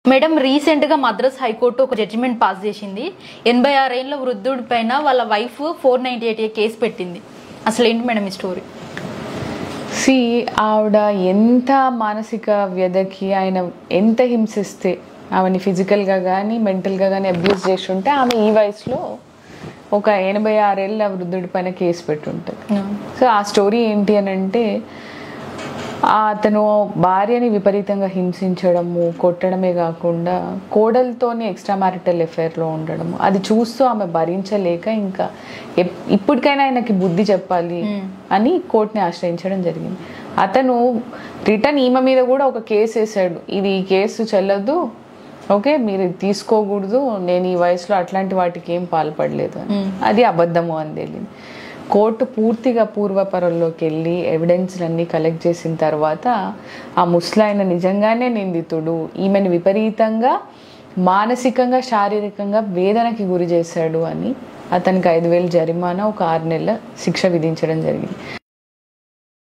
Madam recent గా Madras high court ఒక judgement pass చేసింది. 86 ఏళ్ల వృద్ధుడి పైన వాళ్ళ వైఫ్ 498 కేసు పెట్టింది. అసలు ఏంటి మేడం ఈ స్టోరీ? ఆవిడ ఎంత మానసిక వ్యధకి ఆయన ఎంత హింసిస్తే ఆమెని ఫిజికల్గా కానీ మెంటల్గా కానీ అబ్యూస్ చేసి ఉంటే ఆమె ఈ వయసులో ఒక 86 ఏళ్ళ వృద్ధుడి పైన కేసు పెట్టుంటుంది. సో ఆ స్టోరీ ఏంటి అని అంటే అతను భార్యని విపరీతంగా హింసించడము, కొట్టడమే కాకుండా కోడలతోని ఎక్స్ట్రా మ్యారిటల్ అఫైర్లో ఉండడము, అది చూస్తూ ఆమె భరించలేక ఇంకా ఇప్పటికైనా ఆయనకి బుద్ధి చెప్పాలి అని కోర్టుని ఆశ్రయించడం జరిగింది. అతను రిటర్న్ ఈమె మీద కూడా ఒక కేసు వేసాడు, ఇది ఈ కేసు చెల్లదు, ఓకే మీరు తీసుకోకూడదు, నేను ఈ వయసులో అట్లాంటి వాటికి ఏం పాల్పడలేదు అని. అది అబద్ధము అని తెలియదు. కోర్టు పూర్తిగా పూర్వపరంలోకి వెళ్ళి ఎవిడెన్స్లన్నీ కలెక్ట్ చేసిన తర్వాత ఆ ముసలాయన నిజంగానే నిందితుడు, ఈమెను విపరీతంగా మానసికంగా శారీరకంగా వేదనకి గురి చేశాడు అని అతనికి 5,000 జరిమానా, ఒక 6 నెలల శిక్ష విధించడం జరిగింది.